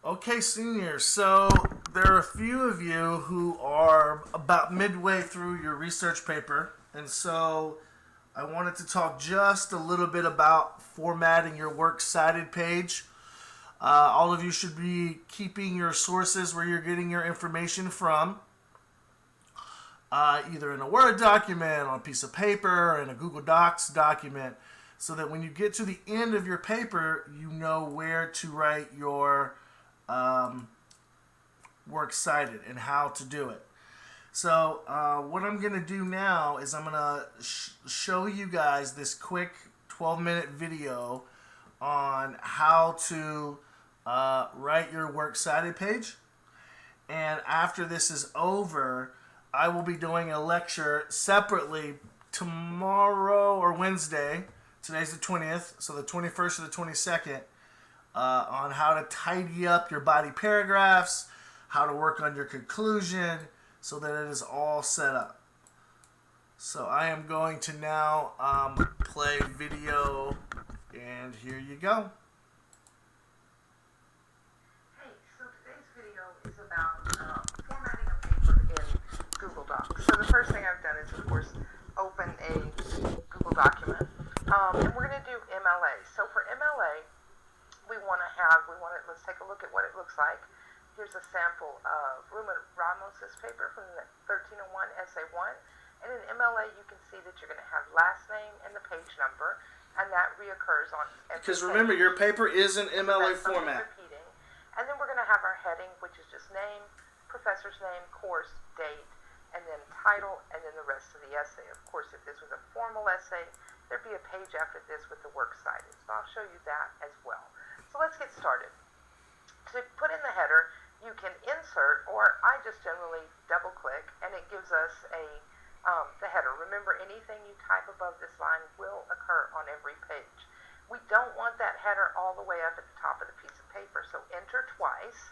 Okay, seniors. So there are a few of you who are about midway through your research paper, and so I wanted to talk just a little bit about formatting your works cited page. All of you should be keeping your sources where you're getting your information from, either in a Word document, on a piece of paper, in a Google Docs document, so that when you get to the end of your paper, you know where to write your um, works cited and how to do it. So what I'm going to do now is I'm going to show you guys this quick 12-minute video on how to write your works cited page. And after this is over, I will be doing a lecture separately tomorrow or Wednesday. Today's the 20th, so the 21st or the 22nd, on how to tidy up your body paragraphs, how to work on your conclusion, so that it is all set up. So I am going to now play video, and here you go. Hey, so today's video is about formatting a paper in Google Docs. So the first thing I've done is, of course, open a Google document, and we're going to do MLA. So for MLA, let's take a look at what it looks like. Here's a sample of Ruma Ramos's paper from the 1301 Essay 1. And in MLA, you can see that you're going to have last name and the page number, and that reoccurs on every Because remember, your paper is in MLA That's format. repeating. And then we're going to have our heading, which is just name, professor's name, course, date, and then title, and then the rest of the essay. Of course, if this was a formal essay, there'd be a page after this with the works cited. So I'll show you that as well. So let's get started. To put in the header, you can insert, or I just generally double click, and it gives us the header. Remember, anything you type above this line will occur on every page. We don't want that header all the way up at the top of the piece of paper, so enter twice,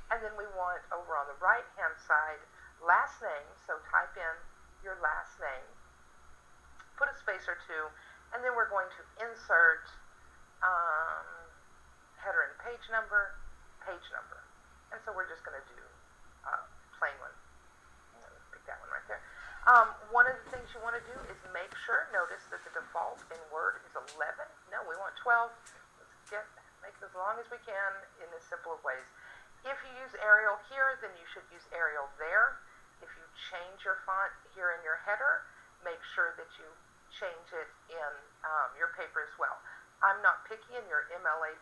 and then we want over on the right hand side last name, so type in your last name, put a space or two, and then we're going to insert header and page number. And so we're just going to do plain one. Let's pick that one right there. One of the things you want to do is make sure, notice that the default in Word is 11. No, we want 12. Let's make it as long as we can in as simple of ways. If you use Arial here, then you should use Arial there. If you change your font here in your header, make sure that you change it in your paper as well. I'm not picky in your MLA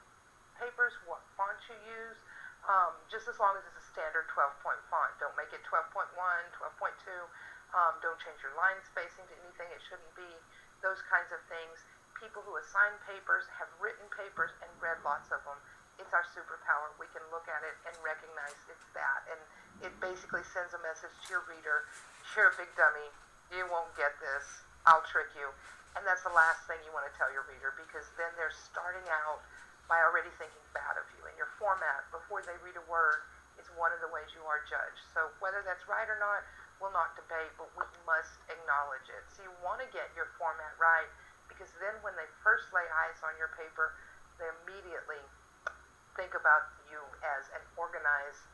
papers what font you use, just as long as it's a standard 12-point font. Don't make it 12.1, 12.2. Don't change your line spacing to anything it shouldn't be. Those kinds of things. People who assign papers have written papers and read lots of them. It's our superpower. We can look at it and recognize it's that. And it basically sends a message to your reader, you're a big dummy, you won't get this, I'll trick you. And that's the last thing you want to tell your reader, because then they're starting out by already thinking bad of you. And your format, before they read a word, is one of the ways you are judged. So whether that's right or not, we'll not debate, but we must acknowledge it. So you want to get your format right, because then when they first lay eyes on your paper, they immediately think about you as an organized,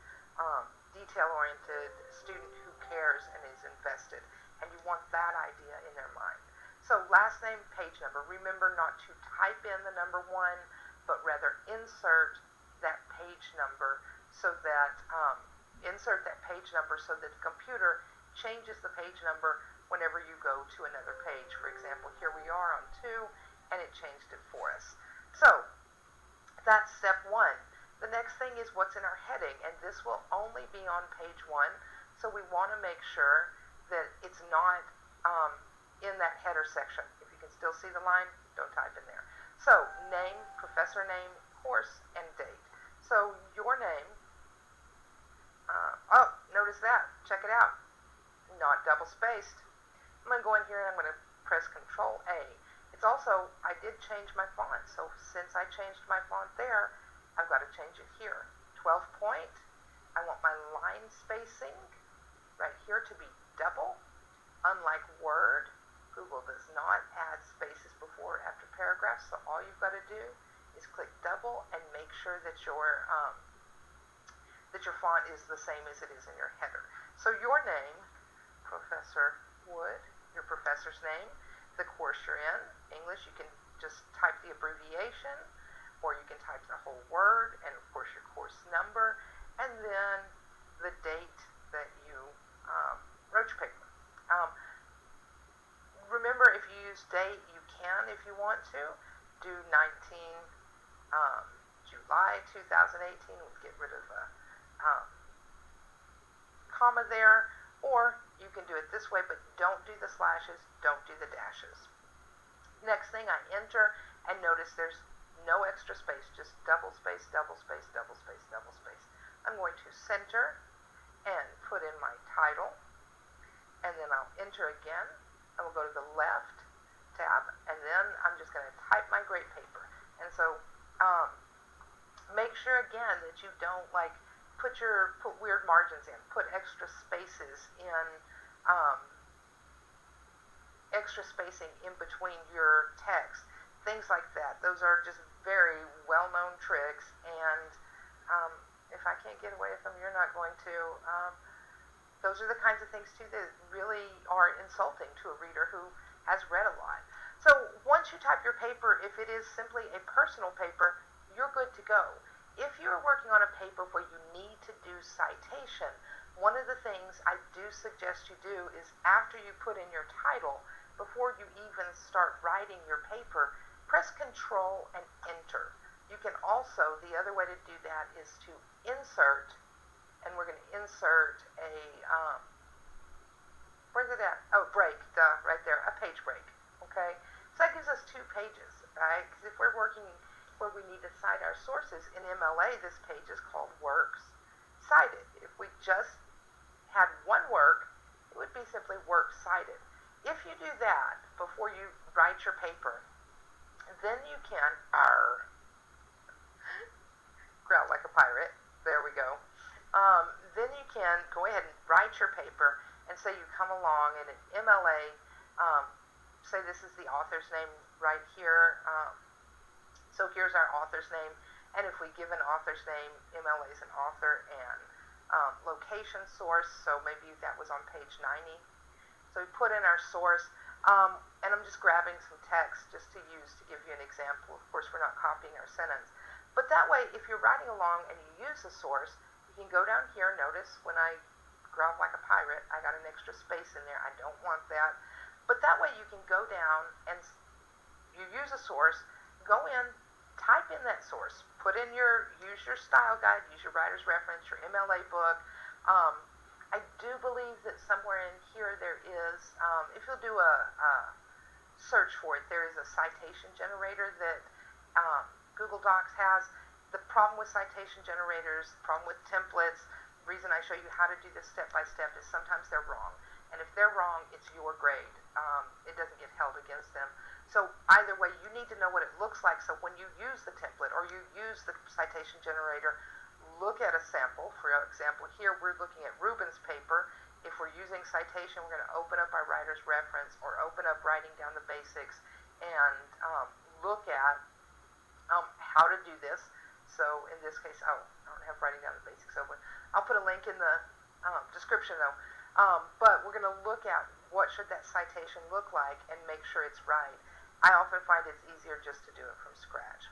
detail-oriented student who cares and is invested. And you want that idea in their mind. So last name, page number. Remember not to type in the number 1, but rather insert that page number so that the computer changes the page number whenever you go to another page. For example, here we are on 2, and it changed it for us. So that's step 1. The next thing is what's in our heading, and this will only be on page 1, so we want to make sure that it's not in that header section. If you can still see the line, don't type in there. So name, professor name, course, and date. So your name, notice that, check it out, not double spaced. I'm going to go in here and I'm going to press Control A. It's also, I did change my font, so since I changed my font there, I've got to change it here. 12 point, I want my line spacing right here to be double. Unlike Word, Google does not add spaces before or after paragraphs, so all you've got to do is click double and make sure that your that your font is the same as it is in your header. So your name, Professor Wood, your professor's name, the course you're in, English, you can just type the abbreviation, or you can type the whole word, and of course your course number, and then the date that you wrote your paper. Remember, if you use date, you can, if you want to, do 19 July 2018. We'll get rid of a comma there, or you can do it this way, but don't do the slashes, don't do the dashes. Next thing, I enter, and notice there's no extra space, just double space, double space, double space, double space. I'm going to center and put in my title, and then I'll enter again. I will go to the left tab, and then I'm just going to type my grade paper. And so make sure again that you don't put weird margins in, put extra spaces in, extra spacing in between your text, things like that. Those are just very well-known tricks, and if I can't get away with them, you're not going to. Those are the kinds of things too that really are insulting to a reader who has read a lot. So once you type your paper, if it is simply a personal paper, you're good to go. If you're working on a paper where you need to do citation, one of the things I do suggest you do is after you put in your title, before you even start writing your paper, press Control and Enter. You can also, the other way to do that is to insert, and we're going to insert a, where's it at? Oh, break, right there, a page break, okay? So that gives us 2 pages, right? Because if we're working where we need to cite our sources in MLA, this page is called Works Cited. If we just had one work, it would be simply Works Cited. If you do that before you write your paper, then you can, growl like a pirate, there we go. Then you can go ahead and write your paper, and say you come along and in MLA, say this is the author's name right here. So here's our author's name, and if we give an author's name, MLA is an author, and location source, so maybe that was on page 90. So we put in our source, and I'm just grabbing some text just to use to give you an example. Of course, we're not copying our sentence. But that way, if you're writing along and you use a source, you can go down here. Notice when I growl like a pirate, I got an extra space in there. I don't want that. But that way you can go down and you use a source, go in, type in that source, use your style guide, use your writer's reference, your MLA book. I do believe that somewhere in here there is, if you'll do a search for it, there is a citation generator that Google Docs has. The problem with citation generators, the problem with templates, the reason I show you how to do this step by step is sometimes they're wrong. And if they're wrong, it's your grade. It doesn't get held against them. So either way, you need to know what it looks like. So when you use the template or you use the citation generator, look at a sample. For example, here we're looking at Ruben's paper. If we're using citation, we're going to open up our writer's reference or open up writing down the basics and look at how to do this. So in this case, I don't have writing down the basics open. I'll put a link in the description though. But we're going to look at what should that citation look like and make sure it's right. I often find it's easier just to do it from scratch.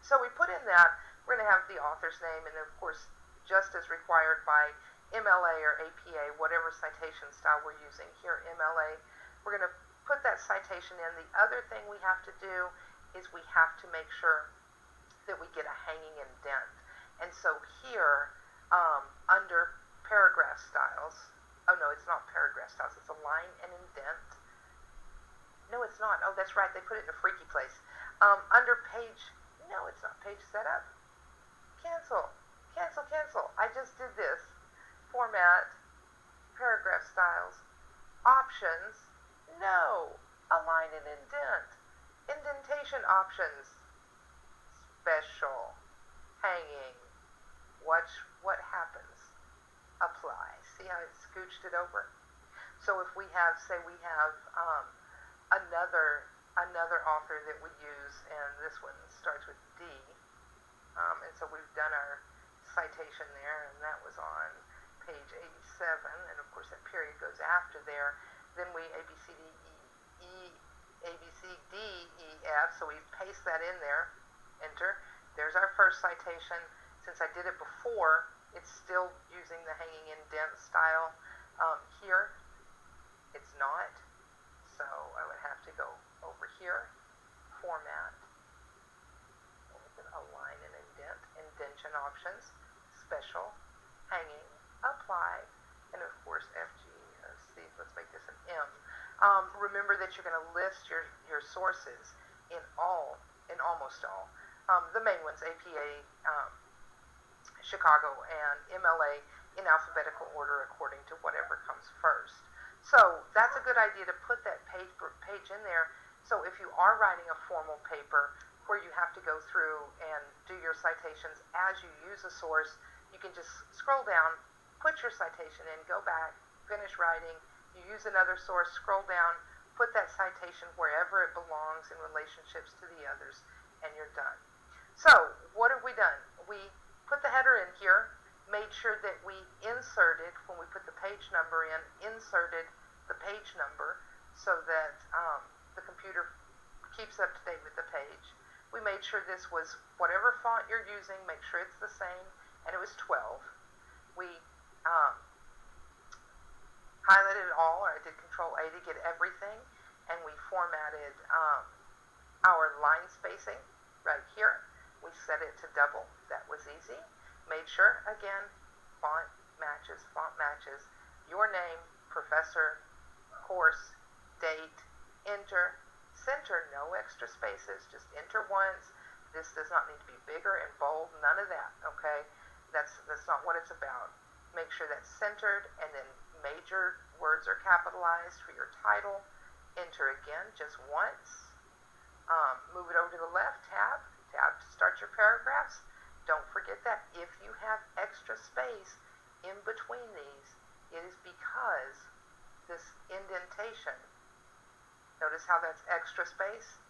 So we put in that, we're going to have the author's name, and then of course, just as required by MLA or APA, whatever citation style we're using here, MLA, we're going to put that citation in. The other thing we have to do is we have to make sure that we get a hanging indent. And so here, under paragraph styles, oh no, it's not paragraph styles, it's a line and indent. No, it's not. Oh, that's right, they put it in a freaky place. Under page, no, it's not page setup. Cancel, cancel, cancel. I just did this. Format, paragraph styles, options, no, align and indent. Indentation options, special, hanging, watch what happens, apply. See how it scooched it over? So if we have, say we have another author that we use, and this one starts with D, and so we've done our citation there, and that was on page 87, and of course that period goes after there. Then we A, B, C, D, E, F, so we paste that in there, enter. There's our first citation. Since I did it before, it's still using the hanging indent style. Here, it's not, so I would have to go over here, format, align and indent, indentation options, special, hanging, apply, and of course FG, let's make this an M. Remember that you're going to list your sources in almost all. The main ones, APA, Chicago, and MLA in alphabetical order according to whatever comes first. So that's a good idea to put that page in there. So if you are writing a formal paper where you have to go through and do your citations as you use a source, you can just scroll down, put your citation in, go back, finish writing, you use another source, scroll down, put that citation wherever it belongs in relationships to the others, and you're done. So what have we done? We put the header in here, made sure that we inserted, when we put the page number in, inserted the page number so that the computer keeps up to date with the page. We made sure this was whatever font you're using, make sure it's the same, and it was 12. We highlighted it all, or I did Control A to get everything, and we formatted our line spacing right here. We set it to double. That was easy. Made sure, again, font matches, your name, professor, course, date, enter, center, no extra spaces, just enter once. This does not need to be bigger and bold, none of that, okay? That's not what it's about. Make sure that's centered, and then major words are capitalized for your title. Enter again, just once. Move it over to the left, tab to start your paragraphs. Don't forget that if you have extra space in between these, it is because this indentation, notice how that's extra space?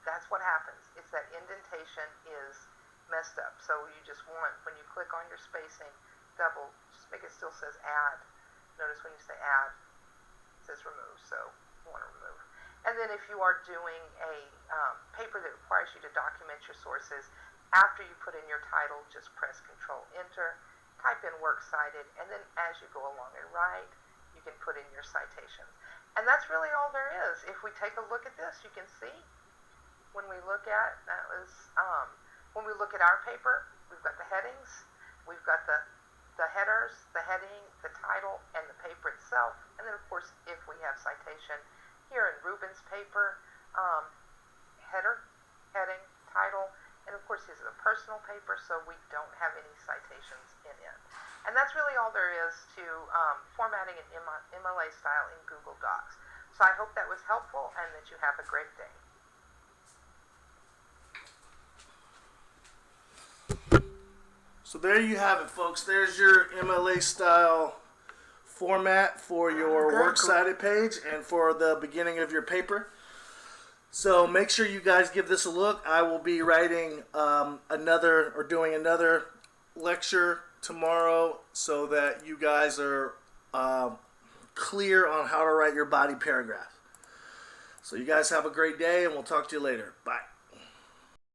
That's what happens. It's that indentation is messed up. So you just want, when you click on your spacing, double, just make it still says add. Notice when you say add, it says remove, so you want to remove. And then if you are doing a paper that requires you to document your sources, after you put in your title, just press Control Enter, type in works cited, and then as you go along and write, you can put in your citations. And that's really all there is. If we take a look at this, you can see when we look at, when we look at our paper, we've got the headings, we've got the headers, the heading, the title, and the paper itself. And then, of course, if we have citation here in Ruben's paper, header, heading, title, and of course, this is a personal paper, so we don't have any citations in it. And that's really all there is to formatting an MLA style in Google Docs. So I hope that was helpful and that you have a great day. So there you have it, folks. There's your MLA style format for your works cited page and for the beginning of your paper. So make sure you guys give this a look. I will be writing doing another lecture tomorrow so that you guys are clear on how to write your body paragraph. So you guys have a great day, and we'll talk to you later. Bye.